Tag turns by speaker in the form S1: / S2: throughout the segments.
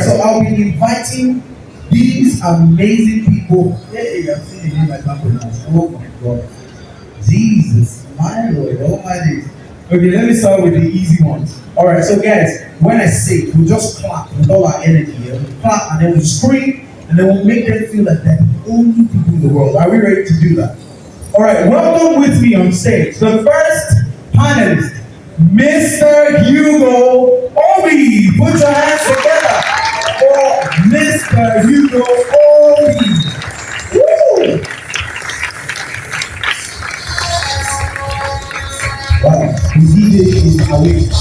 S1: So I'll be inviting these amazing people. Hey, I've seen the name I can't pronounce. Oh my God. Jesus, my Lord, oh my days. Okay, let me start with the easy ones. Alright, so guys, when I say it, we'll just clap with all our energy. Yeah? We'll clap and then we'll scream and then we'll make them feel like they're the only people in the world. Are we ready to do that? Alright, welcome with me on stage. The first panelist, Mr. Hugo Obi. Put your hands together for Mr. Hugo Obi. Woo! Wow, the DJ is awake.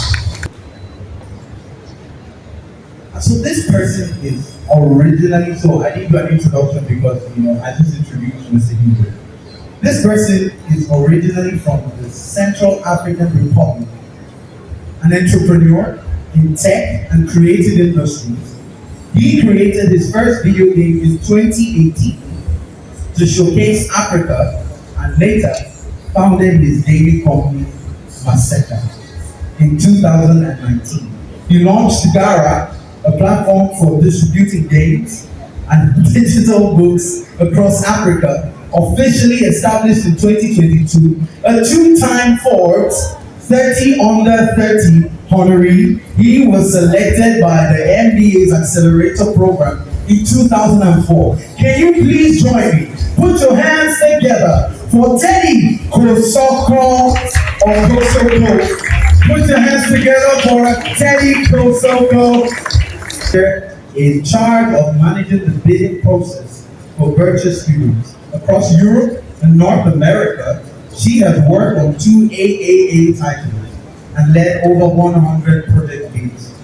S1: So this person is originally, so I need to do an introduction because, I just introduced Mr. Hugo. This person is originally from the Central African Republic, an entrepreneur in tech and creative industries. He created his first video game in 2018 to showcase Africa and later founded his gaming company, Maseka, in 2019. He launched Gara, a platform for distributing games and digital books across Africa, officially established in 2022, a two-time Forbes 30 Under 30 honoree. He was selected by the MBA's Accelerator program in 2004. Can you please join me? Put your hands together for Teddy Kosoko or Kosoko. Put your hands together for Teddy Kosoko. In charge of managing the bidding process for virtual studios across Europe and North America. She has worked on 2 AAA titles and led over 100 project leads,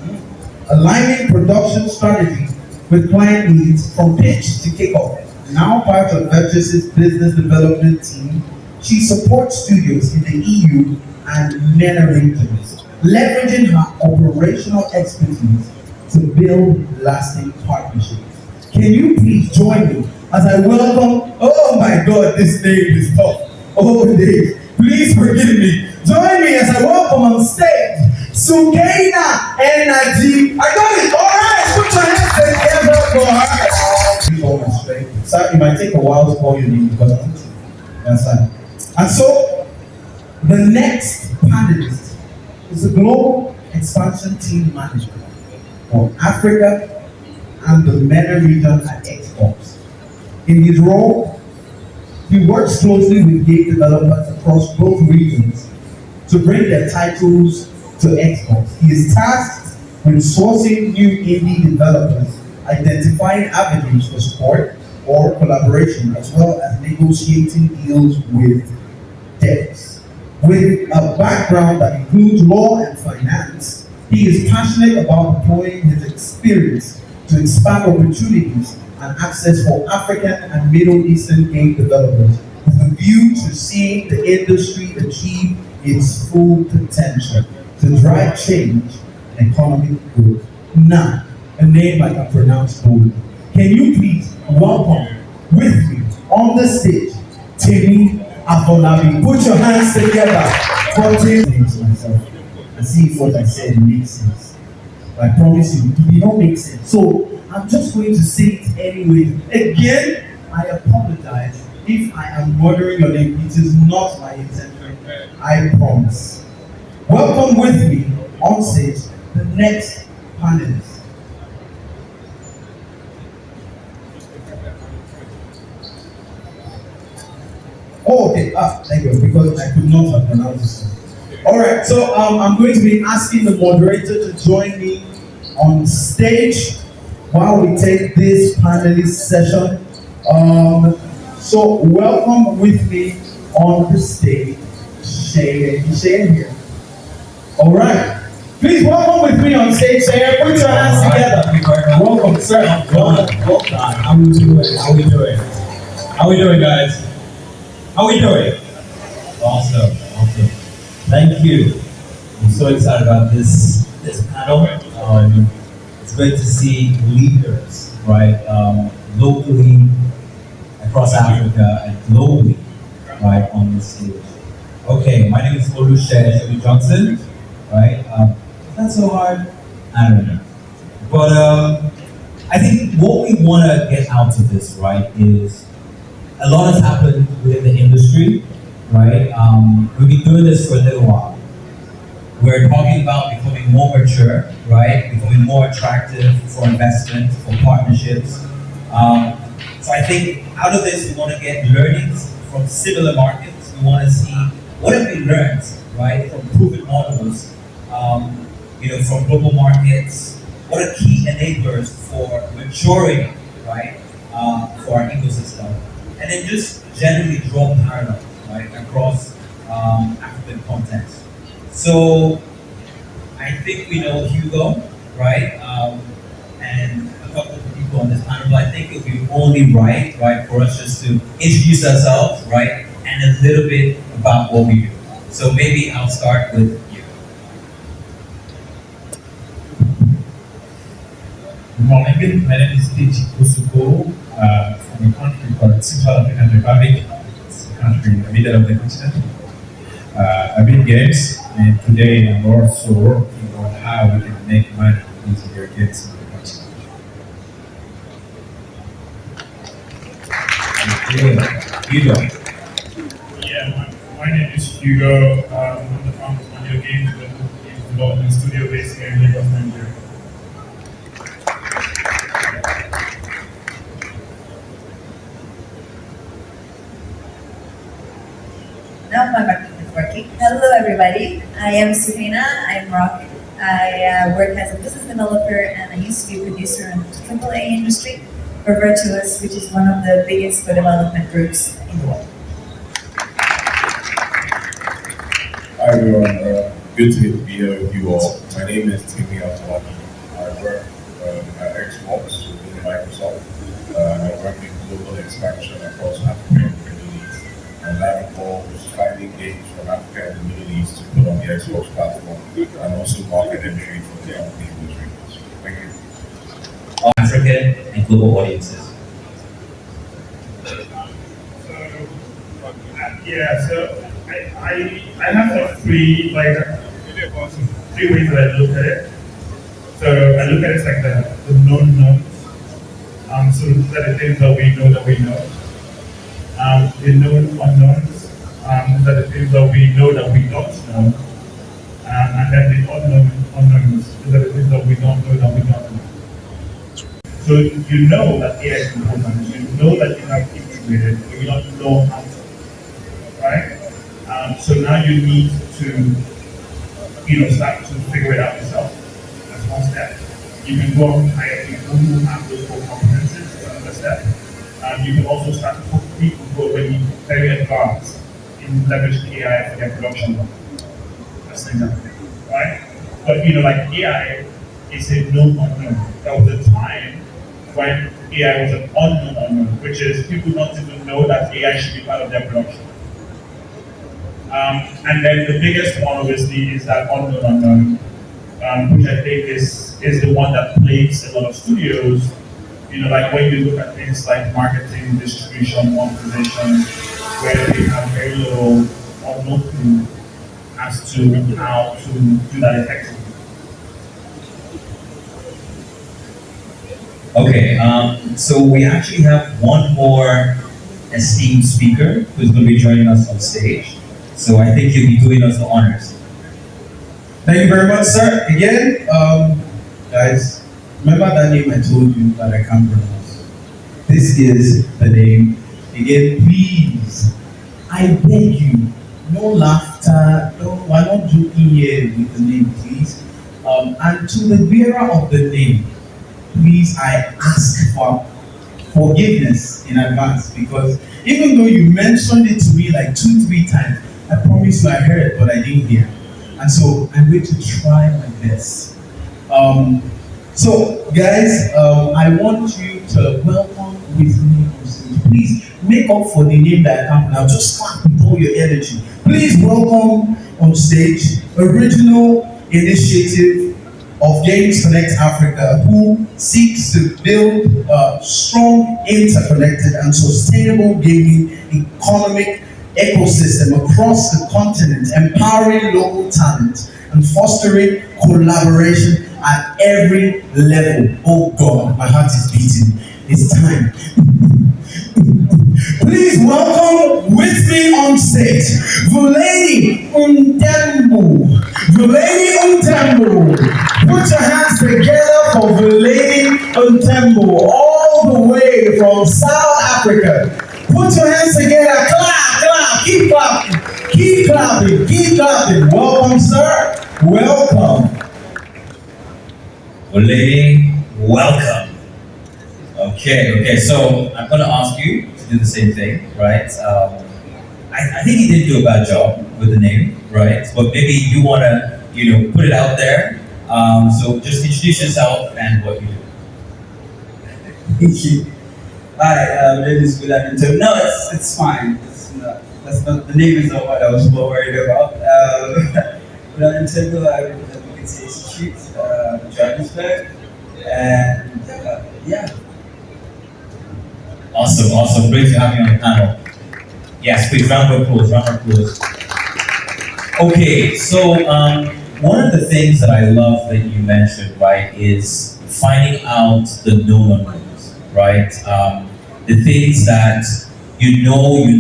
S1: aligning production strategy with client needs from pitch to kickoff. Now part of Virtus's business development team, she supports studios in the EU and MENA regions, leveraging her operational expertise to build lasting partnerships. Can you please join me as I welcome, oh my God, this name is tough. Oh Dave, please forgive me. Join me as I welcome on stage, Sukaina Energy. I got it, all right, put your hands together for her. Sorry, it might take a while to call your name because that's fine. And so, the next panelist is a global expansion team manager for Africa and the MENA region at Xbox. In his role, he works closely with game developers across both regions to bring their titles to Xbox. He is tasked with sourcing new indie developers, identifying avenues for support or collaboration, as well as negotiating deals with devs. With a background that includes law and finance, he is passionate about deploying his experience to expand opportunities and access for African and Middle Eastern game developers with a view to seeing the industry achieve its full potential to drive change and economic growth. Now, a name I can pronounce boldly. Can you please welcome with me on the stage, Timmy Afolabi. Put your hands together for Timmy. Myself and see if what I said makes sense. I promise you, it did not make sense. So I'm just going to say it anyway. Again, I apologize if I am murdering your name. It is not my intention. I promise. Welcome with me on stage the next panelist. Oh, okay. Thank you, because I could not have pronounced this. Alright, so I'm going to be asking the moderator to join me on stage while we take this panelist session. So welcome with me on the stage, Shane here. Alright, please welcome with me on stage, Shane. Put your hands together. Welcome, sir. Welcome.
S2: How we doing? How we doing, guys? How we doing? Awesome. Thank you. I'm so excited about this panel. It's great to see leaders, right, locally, across Africa, and globally, right, on this stage. Okay, my name is Olusegun Johnson, right? Is that so hard? I don't know. But I think what we want to get out of this, right, is a lot has happened within the industry, right? We've been doing this for a little while. We're talking about becoming more mature, right? Becoming more attractive for investment, for partnerships. So I think out of this, we want to get learnings from similar markets. We want to see what have we learned, right, from proven models, from global markets. What are key enablers for maturing, right, for our ecosystem, and then just generally draw parallels, right, across African context. So I think we know Hugo, right? And a couple of people on this panel, but I think it would be only right, for us just to introduce ourselves, right? And a little bit about what we do. So maybe I'll start with you.
S3: Good morning, my name is Pete Kusuko from a country called Central African Republic. It's a country in the middle of the continent. I build games, and today I'm also working on how we can make money using your games in the continent.
S2: Hugo.
S4: Yeah, my name is Hugo. I'm the founder of Audio Games, the games development studio based here in Lagos, Nigeria.
S5: Now my microphone is working. Hello everybody, I am Serena, I'm Rock. I work as a business developer and I used to be a producer in the AAA industry for Virtuous, which is one of the biggest co-development groups in the world.
S6: Hi everyone, good to be here with you all. My name is Timmy Altawaki. I work at Xbox within Microsoft. I work in global expansion across Africa and the Middle East. And that involves finding games from Africa and the Middle East to put on the Xbox platform and also market entry for the company in those regions. Thank you.
S2: African and global audiences.
S4: So I have like three ways that I look at it. So I look at it like the known knowns. So these are the things that we know that we know. The known unknowns. These are the things that we know that we don't know. And then the unknown unknowns. These are the things that we don't know that we don't know. So you know that AI is important. You know that you have integrated, but you don't know how to. Right? So now you need to, start to figure it out yourself. That's one step. You can go and hire people who have those core competencies. That's another step. You can also start to put people who are already very advanced in leveraging AI for their production work. That's an example, right? But like AI is a known unknown. There was a time when AI was an unknown, which is people don't even know that AI should be part of their production. And then the biggest one, obviously, is that unknown, which I think is the one that plagues a lot of studios. Like when you look at things like marketing, distribution, monetization, where they have very little or no clue as to how to do that effectively.
S2: Okay, so we actually have one more esteemed speaker who's going to be joining us on stage. So I think you'll be doing us the honors.
S1: Thank you very much, sir. Again, guys, remember that name I told you that I can't pronounce. This is the name. Again, please, I beg you, no laughter, we're not joking here with the name, please. And to the bearer of the name, please, I ask for forgiveness in advance, because even though you mentioned it to me like 2-3 times, I promise you I heard, but I didn't hear. And so I'm going to try my best. So guys, I want you to welcome with me on stage. Please make up for the name that I can't pronounce. Just clap with all your energy. Please welcome on stage Original Initiative of Games Connect Africa, who seeks to build a strong, interconnected, and sustainable gaming economic ecosystem across the continent, empowering local talent and fostering collaboration at every level. Oh God, my heart is beating. It's time. Please welcome with me on stage, Vuleni Untembu. Vuleni Untembu. Put your hands together for Vuleni Untembu, all the way from South Africa. Put your hands together, clap, clap, keep clapping, keep clapping, keep clapping. Welcome, sir. Welcome.
S2: Lady, welcome. Okay, so I'm gonna ask you to do the same thing, right? I think you did do a bad job with the name, right? But maybe you wanna, put it out there. So just introduce yourself and what you do.
S7: Thank you. Hi, my name is Gulam. No, it's fine. That's not the name is not what I was more worried about. Gulam Nintendo, I work at the Advocacy Institute, Johannesburg, and yeah.
S2: Awesome. Great to have you on the panel. Yes, please, round of applause. Okay, so one of the things that I love that you mentioned, right, is finding out the known unknowns, right? The things that you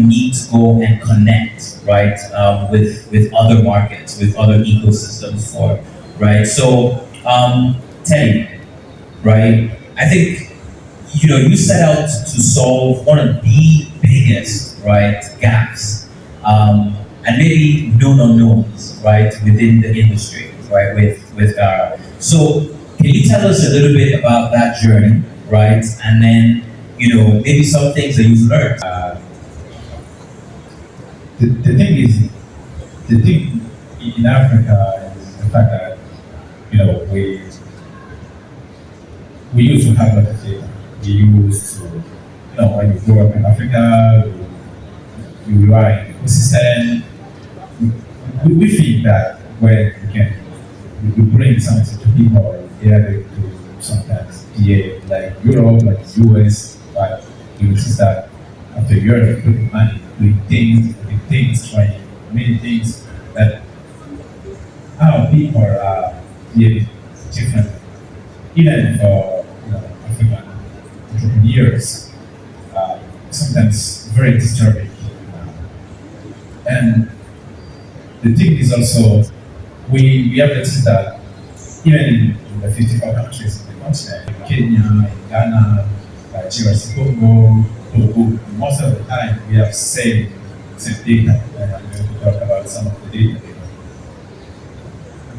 S2: need to go and connect, right, with other markets, with other ecosystems for, right? So, Teddy, right, I think you set out to solve one of the biggest, right, gaps, and maybe known unknowns, right, within the industry, right, with Gara. So, can you tell us a little bit about that journey, right, and then maybe some things that you've learned?
S3: The thing in Africa is the fact that we used to have a lot of data. We used to, when you grow up in Africa, you are in the ecosystem. We think that when we bring something to people, they are going to sometimes behave like Europe, like US, but you notice that after years of putting money, doing things, trying many things, that our people are behaving differently. Even for African entrepreneurs, sometimes very disturbing. And the thing is also, we have noticed that even in the 54 countries in the continent, in Kenya, in Ghana, DRC Congo, Togo, most of the time we have same data. And I'm going to talk about some of the data.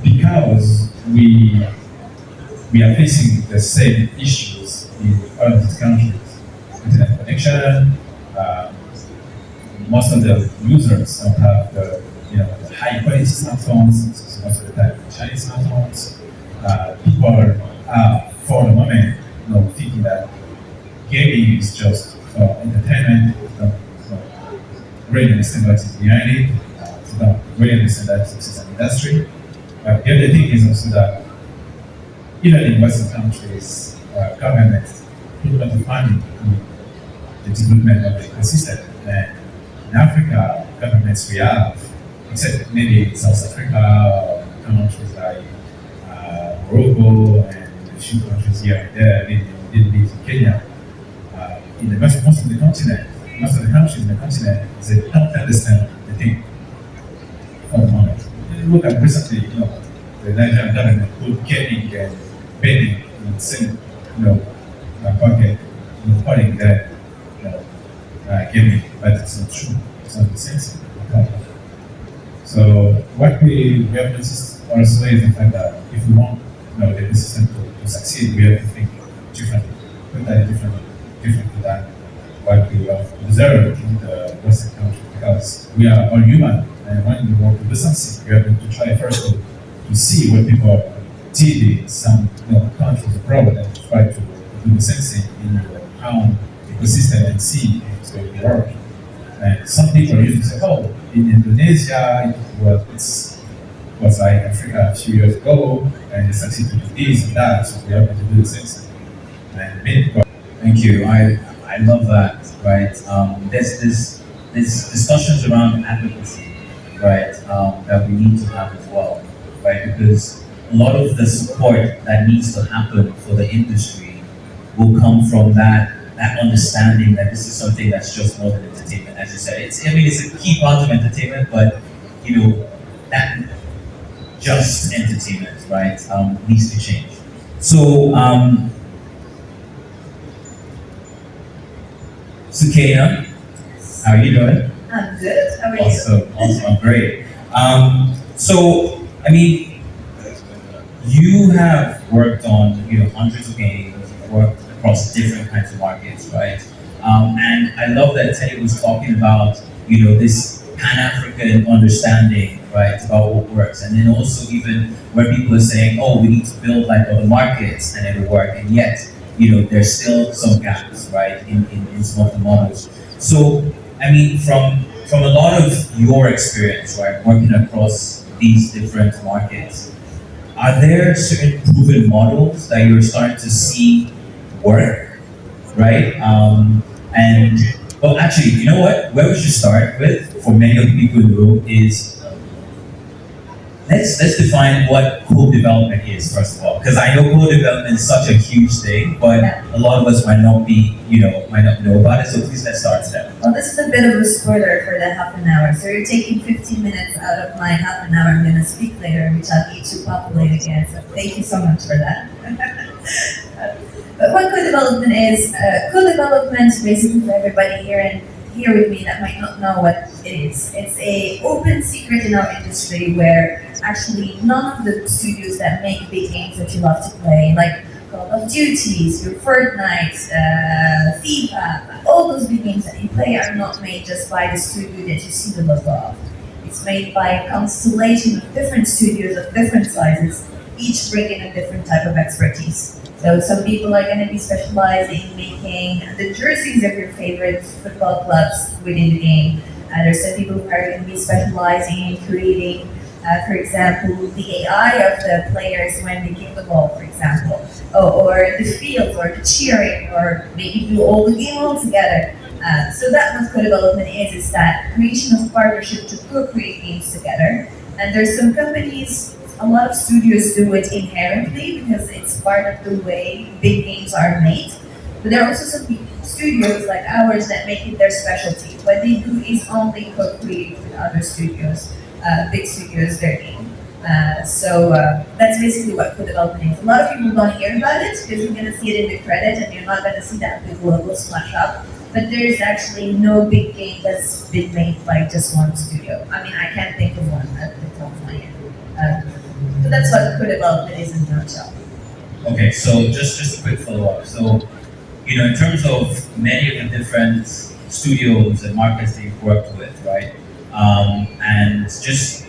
S3: Because we are facing the same issues in all of these countries. Internet connection, most of the users don't have the high quality smartphones, so most of the time Chinese smartphones. People are for the moment thinking that gaming is just for entertainment, don't really understand what is behind it, don't really understand that it's an industry. But the other thing is also that even in Western countries, governments put a lot of money in the development of the ecosystem. And in Africa, governments we have, except maybe in South Africa, or countries like Morocco, and a few countries here and there, maybe a little bit in Kenya, in the most of the continent, most of the countries in the continent, they don't understand the thing for the moment. Look at recently, the Nigerian government put gaming and betting in the same, pocket, calling that, gaming, but it's not true. It's not the same thing. So what we have noticed also is the fact that if we want, the system to succeed, we have to think differently, totally differently than what we have observed in the Western country, because we are all human. And when we want to do something, we are going to try first to see what people did in some countries abroad and try to do the same thing in your own ecosystem and see if it's going to work. And some people usually say, oh, in Indonesia, it was like Africa a few years ago, and they succeeded with this and that, so we are going to do the same thing. And many people.
S2: Thank you. I love that, right? There's discussions around advocacy, right, that we need to have as well, right? Because a lot of the support that needs to happen for the industry will come from that understanding that this is something that's just more than entertainment. As you said, it's a key part of entertainment, but that just entertainment, right, needs to change. So, Sukena, how are you doing?
S5: I'm good. How are you?
S2: Awesome, great. So, I mean, you have worked on hundreds of games, you've worked across different kinds of markets, right? And I love that Teddy was talking about this Pan-African understanding, right, about what works, and then also even where people are saying, oh, we need to build like other markets and it'll work, and yet there's still some gaps, right, in some of the models. So, I mean, from a lot of your experience, right, working across these different markets, are there certain proven models that you're starting to see work, right? And well, actually, you know what? Where we should start with, for many of the people in the room, is let's define what co-development is first of all, because I know co-development is such a huge thing, but a lot of us might not know about it. So please let's start there.
S5: Well, this is a bit of a spoiler for the half an hour. So you're taking 15 minutes out of my half an hour. I'm going to speak later, which I'll need to populate again. So thank you so much for that. But what co-development is, co-development basically for everybody here with me that might not know what it is. It's a open secret in our industry where actually none of the studios that make big games that you love to play, like Call of Duties, your Fortnite, FIFA, all those big games that you play are not made just by the studio that you see the logo of. It's made by a constellation of different studios of different sizes, each bringing a different type of expertise. So some people are going to be specializing in making the jerseys of your favorite football clubs within the game. There's some people who are going to be specializing in creating, for example, the AI of the players when they kick the ball, for example, or the field, or the cheering, or maybe do all the game all together. So that what co-development is that creation of partnership to co-create games together. And there's some companies, a lot of studios do it inherently because it's part of the way big games are made. But there are also some studios like ours that make it their specialty. What they do is only co-create with other studios, big studios, their game. So that's basically what co-development is. A lot of people don't hear about it because you're going to see it in the credit and you're not going to see that big logo splash up. But there's actually no big game that's been made by just one studio. I mean, I can't think of one at the top of my head. So that's what co-development is in a nutshell.
S2: Okay, so just a quick follow-up. So, in terms of many of the different studios and markets that you've worked with, right? And just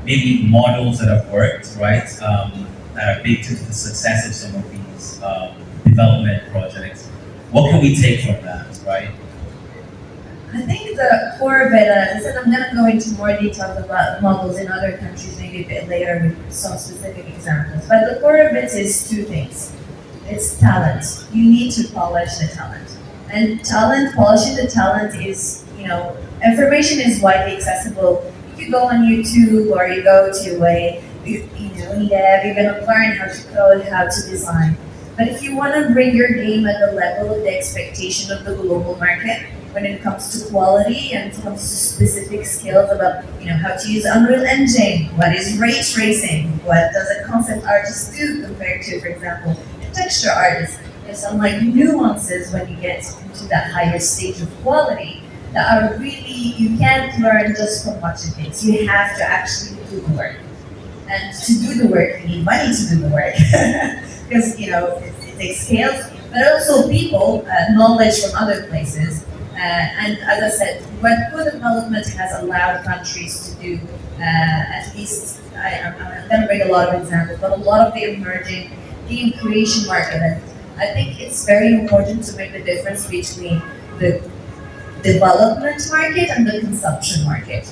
S2: maybe models that have worked, right? That are baked into the success of some of these development projects. What can we take from that, right?
S5: I think the core of it, as I said, I'm going to go into more details about models in other countries maybe a bit later with some specific examples. But the core of it is two things. It's talent. You need to polish the talent. And polishing the talent is, information is widely accessible. If you go on YouTube or you go to a, EDEV, you're going to learn how to code, how to design. But if you want to bring your game at the level of the expectation of the global market, when it comes to quality and it comes to specific skills about how to use Unreal Engine, what is ray tracing, what does a concept artist do compared to, for example, a texture artist. There's some nuances when you get into that higher stage of quality that are really, you can't learn just from watching things. You have to actually do the work. And to do the work, you need money to do the work. Because, it takes skills, but also people, knowledge from other places. And as I said, what co-development has allowed countries to do, at least, I'm going to bring a lot of examples, but a lot of the emerging game creation market. And I think it's very important to make the difference between the development market and the consumption market.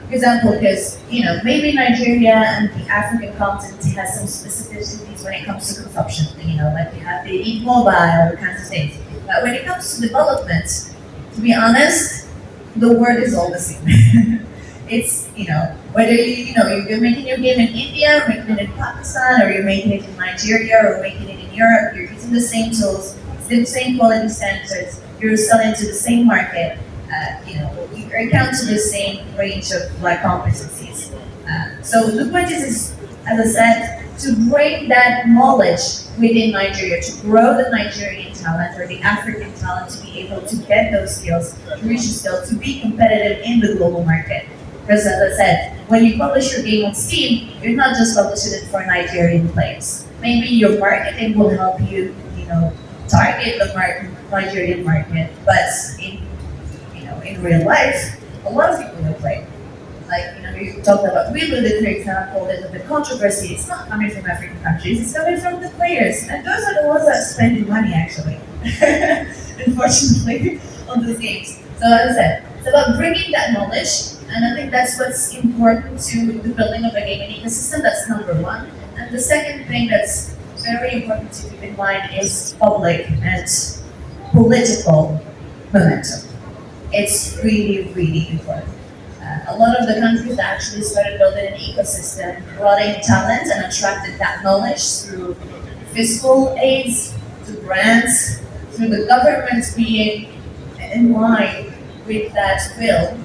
S5: For example, because maybe Nigeria and the African continent has some specificities when it comes to consumption. Like they eat mobile, kinds of things. But when it comes to development, to be honest, the word is all the same. It's Whether you're making your game in India, or making it in Pakistan, or you're making it in Nigeria, or making it in Europe, you're using the same tools, the same quality standards, you're selling to the same market, you're account to the same range of like competencies. So the point is, as I said, to bring that knowledge within Nigeria, to grow the Nigerian talent or the African talent to be able to get those skills, to reach the skills, to be competitive in the global market. Because as I said, when you publish your game on Steam, you're not just publishing it for Nigerian players. Maybe your marketing will help you, target the Nigerian market, but in real life, a lot of people will play. Like, you talked about Reloaded, for example, there's the controversy. It's not coming from African countries, it's coming from the players. And those are the ones that are spending money, actually, unfortunately, on those games. So as I said, it's about bringing that knowledge, and I think that's what's important to the building of a gaming ecosystem. That's number one. And the second thing that's very important to keep in mind is public and political momentum. It's really, really important. A lot of the countries actually started building an ecosystem, brought in talent and attracted that knowledge through fiscal aids, through grants, through the government being in line with that will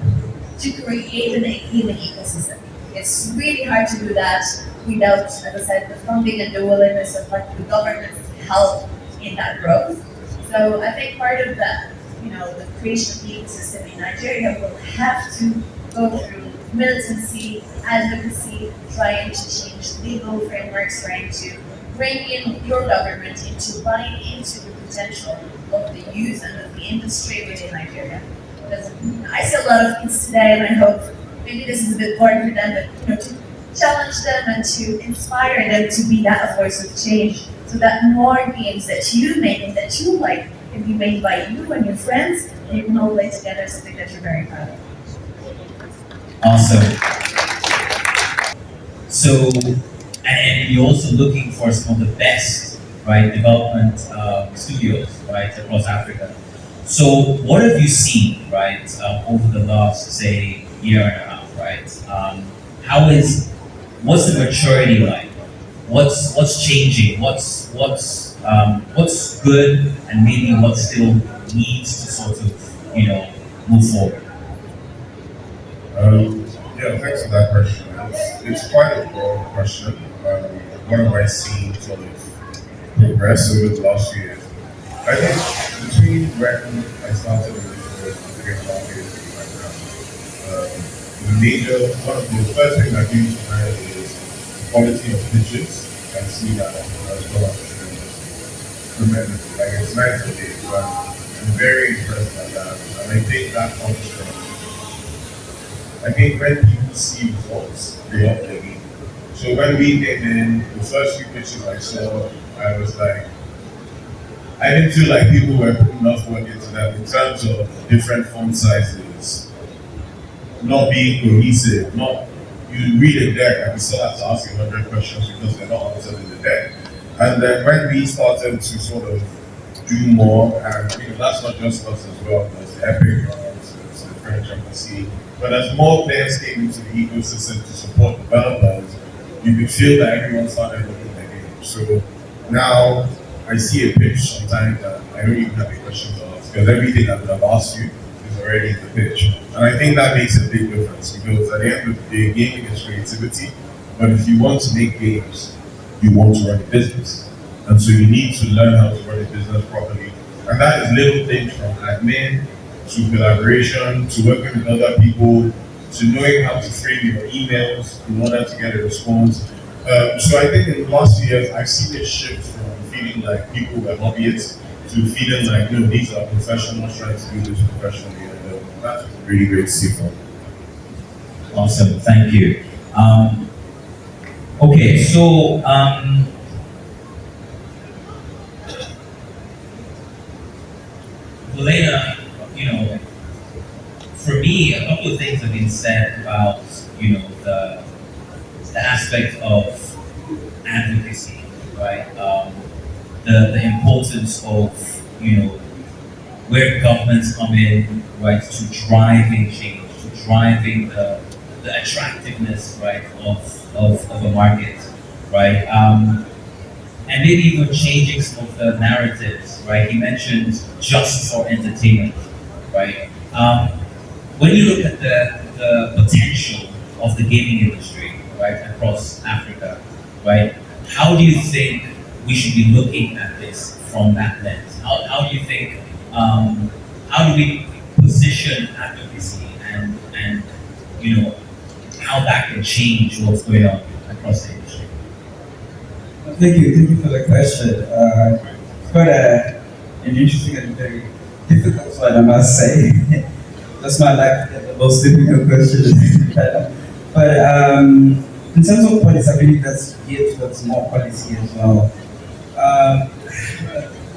S5: to create an ecosystem. It's really hard to do that without, as I said, the funding and the willingness of like the government to help in that growth. So I think part of that, the creation of the ecosystem in Nigeria will have to go through militancy, advocacy, trying to change legal frameworks, trying to bring in your government into buying into the potential of the youth and of the industry within Nigeria. Because I see a lot of kids today, and I hope maybe this is a bit boring for them, but to challenge them and to inspire them to be that voice of change, so that more games that you make and that you like can be made by you and your friends, and you can all play together something that you're very proud of.
S2: Awesome. So, and you're also looking for some of the best, right, development studios, right, across Africa. So, what have you seen, right, over the last, say, year and a half, right? What's the maturity like? What's changing? What's good, and maybe what still needs to sort of, move forward?
S6: Yeah, thanks for that question. It's quite a broad question. What have I seen sort of progress over the last few years? I think between when I started in the African market right now, one of the first things that came to mind is quality of pitches. I see that as well as tremendous. Like it's nice to see, but I'm very impressed by that. And I think that comes from I think when people see results, they up their game. So when we came in, the first few pitches I saw, I was like, I didn't feel like people were putting enough work into that in terms of different font sizes, not being cohesive, not you read a deck and you still have to ask 100 questions because they're not answered in the deck. And then when we started to sort of do more, and that's not just us as well, there's the Epic, it's the French embassy. But as more players came into the ecosystem to support developers, you could feel that everyone started looking at the game. So now I see a pitch sometimes that I don't even have any questions to ask because everything I would have asked you is already in the pitch. And I think that makes a big difference because at the end of the day, gaming is creativity. But if you want to make games, you want to run a business. And so you need to learn how to run a business properly. And that is little things from admin to collaboration, to working with other people, to knowing how to frame your emails in order to get a response. So I think in the last few years, I've seen a shift from feeling like people were hobbyists to feeling like, no, these are professionals trying to do this professionally. And that's really great to see from.
S2: Awesome, thank you. Okay, so Elena, for me, a couple of things have been said about, the aspect of advocacy, right? The importance of, where governments come in, right, to driving change, to driving the the attractiveness, right, of a market, right? And maybe even changing some of the narratives, right? He mentioned just for entertainment, right? When you look at the potential of the gaming industry, right, across Africa, right, how do you think we should be looking at this from that lens? How do you think, how do we position advocacy and how that can change what's going on across the industry?
S7: Thank you for the question. It's quite an interesting and very difficult one, I must say. That's my like the most difficult question. But in terms of policy, I believe that's geared towards more policy as well. Um,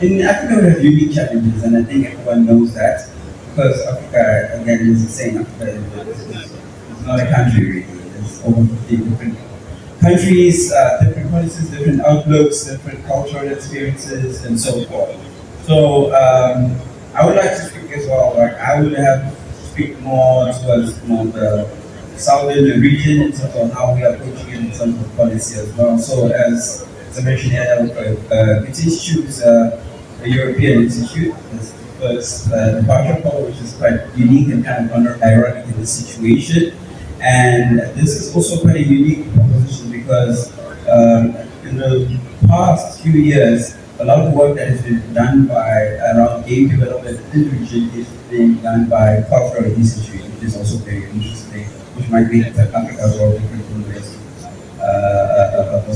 S7: in Africa, we have unique challenges, and I think everyone knows that because Africa, again, is the same. Africa is not a country really. It's over 50 different countries, different policies, different outlooks, different cultural experiences, and so forth. So I would like to speak as well. Like I would have speak more towards the southern region in terms of how we are approaching it in terms of policy as well. So as I mentioned earlier, it issues a European institute. It's the first departure call, which is quite unique and kind of ironic in this situation. And this is also quite a unique proposition because in the past few years, a lot of work that has been done by around game development in the region is being done by cultural institutes, which is also very interesting, which might be that Africa is all different from the rest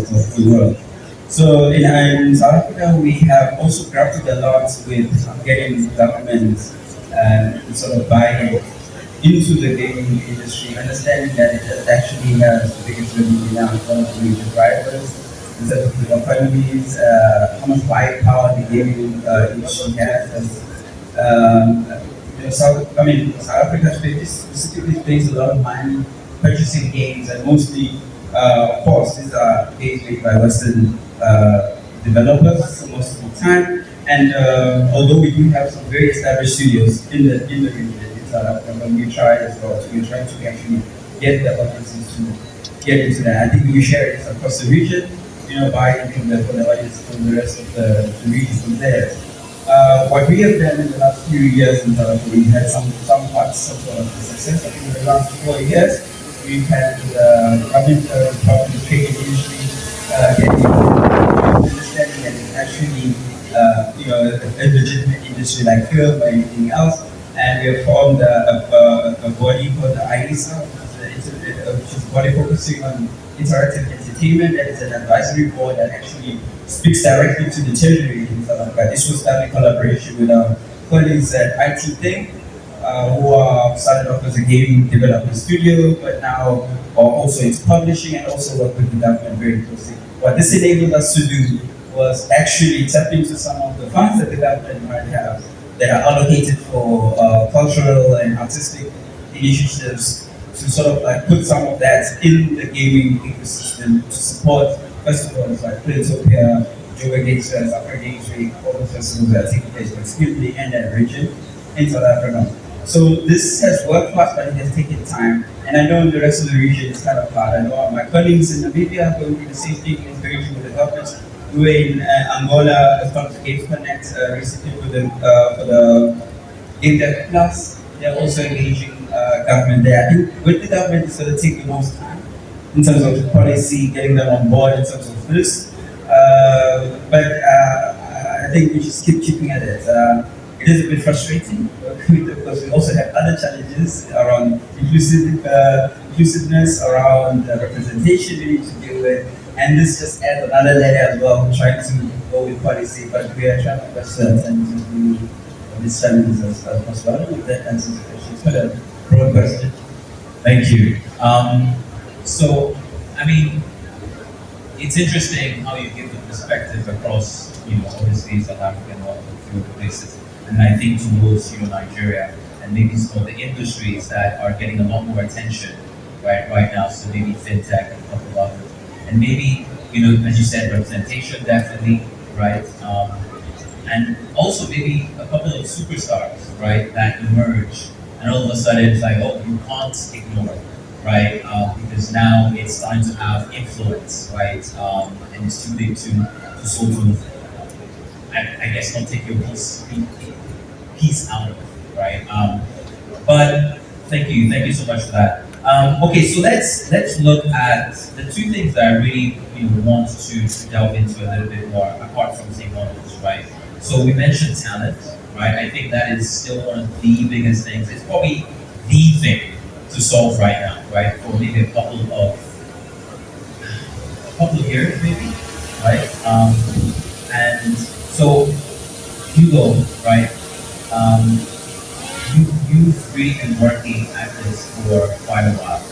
S7: of the world. So in South Africa, we have also grappled a lot with getting governments sort of buying into the gaming industry, understanding that it actually has the biggest revenue now, one of the major drivers in terms of the economies, how much buying power the gaming industry has. South Africa specifically spends a lot of money purchasing games, and mostly, of course, these are games made by Western developers most of the time. And although we do have some very established studios in the region, when we try as well, so we're trying to actually get the audiences to get into that. I think we share it across the region, buying from the audience from the rest of the region from there. What we have done in the last few years in South Africa, we had some parts, some sort of success. I think in the last 4 years, we've had government talking to trade industry, getting understanding that it's actually a legitimate industry like film or anything else. And we have formed a body called the IESA, which is a body focusing on interactive entertainment. That is an advisory board that actually speaks directly to the Treasury in South Africa. This was done in collaboration with our colleagues at IT Think, who started off as a gaming development studio, but now are also into publishing and also work with the government very closely. What this enabled us to do was actually tap into some of the funds that the government might have that are allocated for cultural and artistic initiatives to sort of like put some of that in the gaming ecosystem to support festivals like Playtopia, Joburg Games Fest, Africa Games Week, all the festivals that are taking place particularly in that region in South Africa. So this has worked fast, but it has taken time. And I know in the rest of the region it's kind of hard. I know my colleagues in Namibia are going through the same thing, engaging with the government. We were in Angola as part of Games Connect recently for the Game Dev Plus. They're also engaging government there. I think with the government it's going to take the most time in terms of the policy, getting them on board in terms of this. But I think we just keep chipping at it. It is a bit frustrating because we also have other challenges around inclusiveness, around representation we need to deal with. And this just adds another layer as well, trying to go with policy, but we are trying to present and to do these challenges as possible. I don't know if that answers the question. It's quite a broad question.
S2: Thank you. So, I mean, it's interesting how you give the perspective across, obviously South Africa and all the few other places. And I think towards, Nigeria and maybe some of the industries that are getting a lot more attention right now. So maybe fintech and a couple of others. And maybe, as you said, representation definitely, right? And also maybe a couple of superstars, right, that emerge. And all of a sudden it's like, oh, you can't ignore right? Because now it's starting to have influence, right? And it's too big to sort of, I guess, not take your piece out of, right? But thank you so much for that. Okay, so let's look at the two things that I really want to delve into a little bit more, apart from saying models, right? So we mentioned talent, right? I think that is still one of the biggest things. It's probably the thing to solve right now, right? For maybe a couple of years, maybe, right? And so Hugo, right? Um, you've really been working at this for quite a while,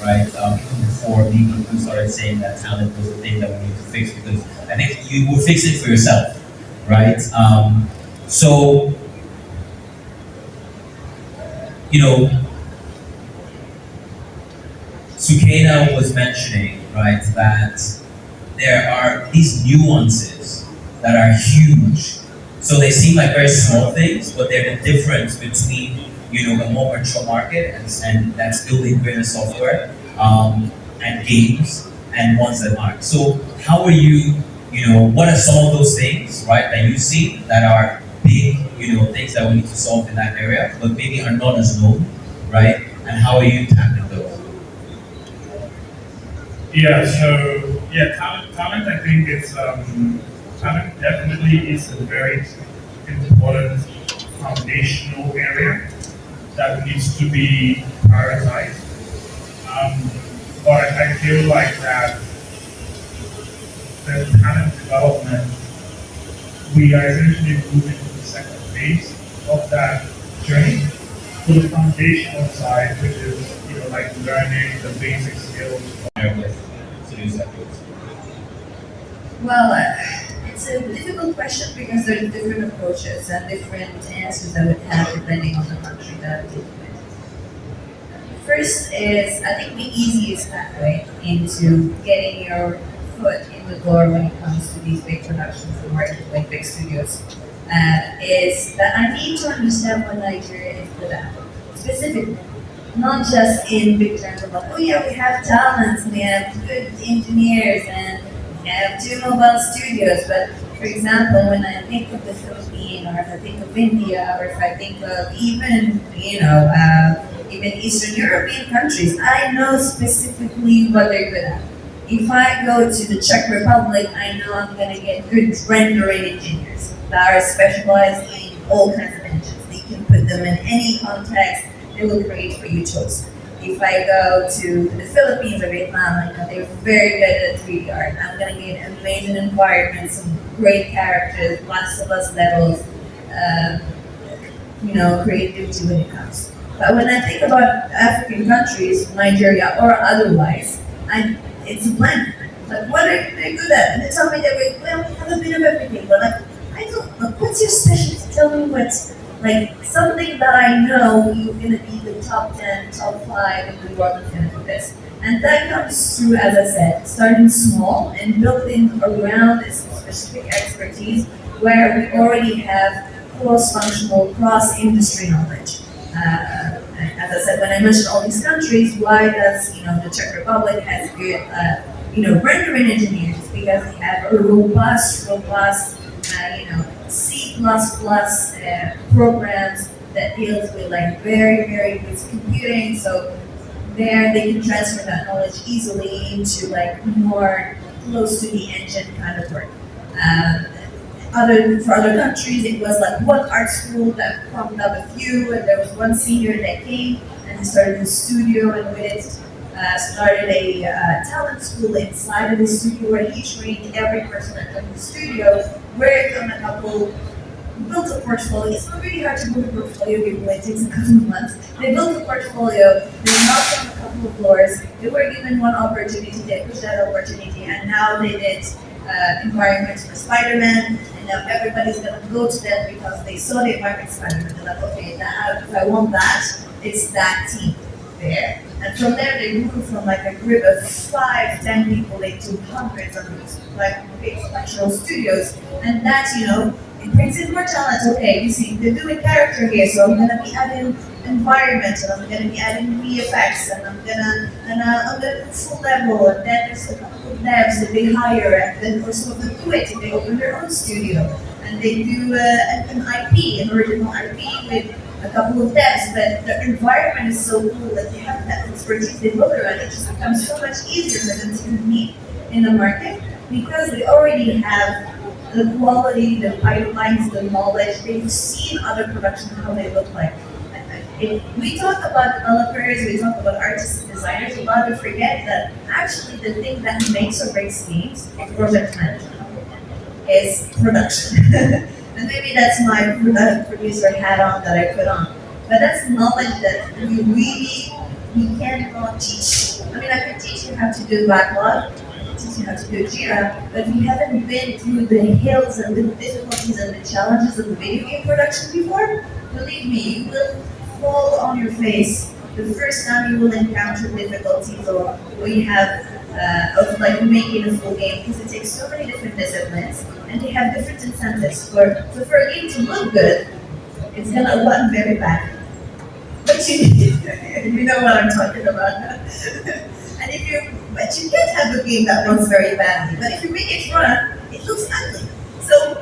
S2: right? Even before maybe you started saying that talent was the thing that we need to fix, because I think you will fix it for yourself, right? So, you know, Sukaina was mentioning, right, that there are these nuances that are huge. So they seem like very small things, but they're the difference between a more mature market and that's building greater software and games and ones that aren't. So how are what are some of those things, right, that you see that are big, things that we need to solve in that area, but maybe are not as known, right? And how are you tackling those?
S4: Yeah, so yeah, talent. I think talent definitely is a very important foundational area that needs to be prioritized. Um, but I feel like that the talent development, we are essentially moving to the second phase of that journey. To the foundational side, which is like learning the basic skills.
S2: With Seduce Echoes?
S5: Well, it's a difficult question because there are different approaches and different answers that would have depending on the country that I'm dealing with. First is, I think the easiest pathway into getting your foot in the door when it comes to these big productions and working with big studios is that I need to understand what Nigeria is good at, specifically. Not just in big terms of like, oh yeah, we have talents, we have good engineers, and we have two mobile studios. But for example, when I think of the Philippines, or if I think of India, or if I think of even, even Eastern European countries, I know specifically what they're good at. If I go to the Czech Republic, I know I'm going to get good rendering engineers that are specialized in all kinds of engines. They can put them in any context, they will create for you choice. If I go to the Philippines or Vietnam, they're very good at 3D art. I'm going to get amazing environments, some great characters, Last of Us levels, creativity when it comes. But when I think about African countries, Nigeria or otherwise, it's a blend. Like, what are they good at? And they tell me that we have a bit of everything. But like, I don't. Like, what's your specialty? Tell me what's like something that I know you're gonna be the top 10, top 5 in the world is gonna do this. And that comes through, as I said, starting small and building around a specific expertise where we already have cross-functional, cross-industry knowledge. As I said, when I mentioned all these countries, why does the Czech Republic has good rendering engineers? Because they have a robust C++ programs that deals with like very very good computing. So there they can transfer that knowledge easily into like more close to the engine kind of work. For other countries, it was like one art school that pumped up a few, and there was one senior that came and started a studio, and with it started a talent school inside of the studio where he trained every person that comes to the studio, worked on a couple, built a portfolio. It's not really hard to build a portfolio, people. It takes a couple of months. They built a portfolio, they knocked on a couple of floors, they were given one opportunity, they pushed that opportunity, and now they did environments for Spider-Man, and now everybody's gonna go to them because they saw the environment Spider-Man. They're like, okay, now if I want that, it's that team there. And from there, they moved from like a group of 5, 10 people into hundreds of these like big functional studios, and that it brings in more talent. Okay, you see, they're doing character here, so I'm gonna be adding environment, and I'm gonna be adding VFX, and I'm gonna do full level, and then there's a couple of devs that they hire, and then for some of them do it, and they open their own studio, and they do an IP, an original IP with a couple of devs, but the environment is so cool that they have that expertise they build around. It just becomes so much easier for them to compete in the market because they already have the quality, the pipelines, the knowledge. They've seen other productions how they look like. If we talk about developers, we talk about artists and designers, a lot of forget that actually the thing that makes or breaks games is project management, is production. And maybe that's my producer hat on that I put on. But that's knowledge that we cannot teach. I mean, I can teach you how to do backlog, teach you how to do Jira, but if you haven't been through the hills and the difficulties and the challenges of the video game production before, believe me, you will fall on your face the first time you will encounter difficulties or we have of like making a full game because it takes so many different disciplines and they have different incentives for a game to look good, it's gonna run very bad. But you know what I'm talking about. And but you can't have a game that runs very badly. But if you make it run, it looks ugly. So,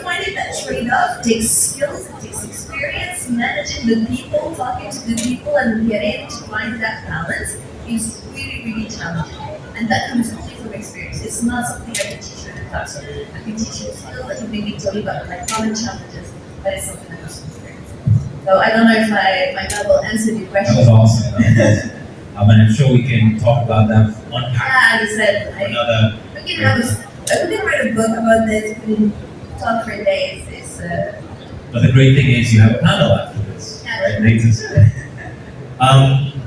S5: finding that trade-off takes skills, it takes experience, managing the people, talking to the people, and getting to find that balance is really, really challenging. And that comes only from experience. It's not something I can teach you in a classroom. I can teach you skills, I can maybe tell you about like common challenges, but it's something that comes from experience. So I don't know if my level answered your question.
S2: That was awesome. And I'm sure we can talk about that one
S5: Yeah, you said
S2: another.
S5: we can write a book about this. We can talk for days.
S2: But the great thing is you have a panel after this, right? Later.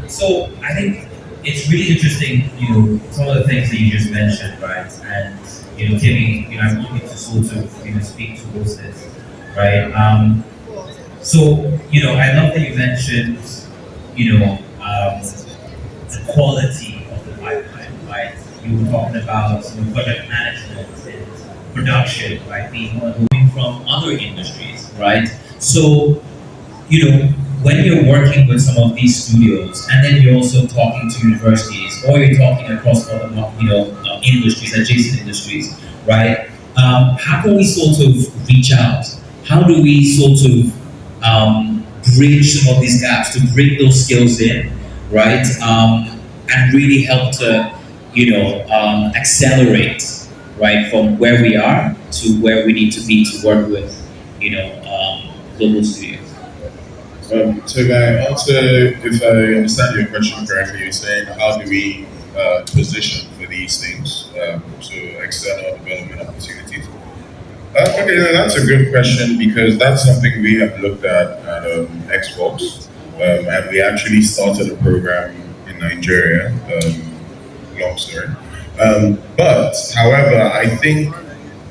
S2: So I think it's really interesting, some of the things that you just mentioned, right? And Timmy, I'm looking to sort of speak towards this, right? So I love that you mentioned, the quality of the pipeline, right? You were talking about project management and production, right? Being moving from other industries, right? So, when you're working with some of these studios, and then you're also talking to universities, or you're talking across other, industries, adjacent industries, right? How can we sort of reach out? How do we sort of bridge some of these gaps to bring those skills in, right? And really help to, accelerate, right, from where we are to where we need to be to work with, global studios.
S6: So if I understand your question correctly, you're saying how do we position for these things, so external development opportunities? Okay, now that's a good question because that's something we have looked at Xbox, and we actually started a program in Nigeria. Long story, but however, I think,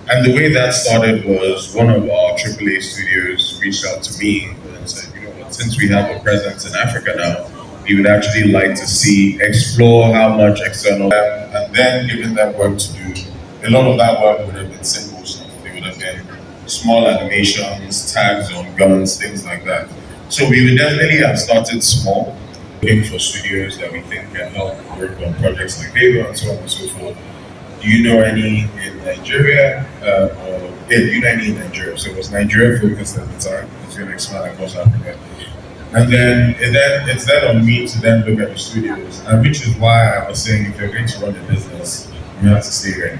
S6: and the way that started was one of our AAA studios reached out to me and said, since we have a presence in Africa now, we would actually like to explore how much external, and then giving them work to do. A lot of that work would have been simple stuff. It would have been small animations, tags on guns, things like that. So we would definitely have started small, looking for studios that we think can help work on projects like Halo and so on and so forth. Do you know any in Nigeria? Do you know any in Nigeria? So it was Nigeria focused at the time. It's going to expand across Africa. And then it's then on me to then look at the studios, and which is why I was saying if you're going to run a business, you have to stay ready.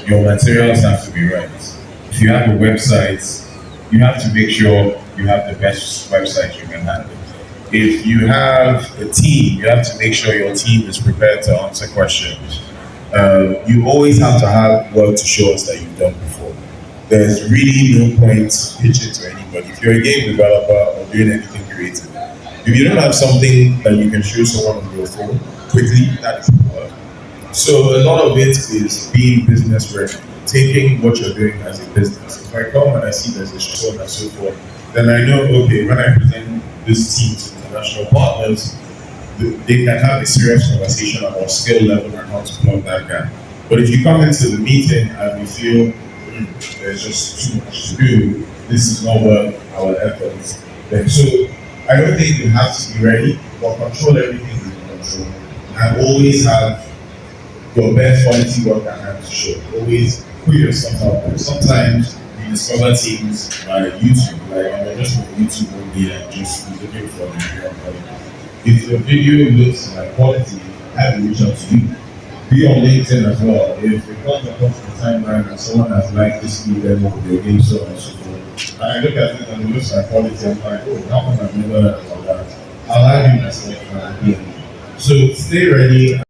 S6: Your materials have to be right. If you have a website, you have to make sure you have the best website you can have. If you have a team, you have to make sure your team is prepared to answer questions. You always have to have work to show us that you've done before. There's really no point pitching to anybody. If you're a game developer or doing anything creative, if you don't have something that you can show someone on your phone quickly, that is work. So a lot of it is being business ready, taking what you're doing as a business. If I come and I see there's a show and so forth, then I know, okay, when I present this team to international partners, they can have a serious conversation about skill level and how to plug that gap. But if you come into the meeting and you feel, there's just too much to do. This is not worth our efforts. Then so I don't think you have to be ready, but control everything you control. And always have your best quality work at hand to show. Always put yourself out there. Sometimes you discover things by YouTube, like I'm just on YouTube one day and just looking for the video quality. If your video looks like quality, I will reach out to you. Be on LinkedIn as well. If it comes across the timeline and someone has liked this new demo of your game, so on and so forth, and I look at it and it looks like quality, I'm like, oh, how come I've never heard about that? I'll add you myself and I'll be on. So stay ready.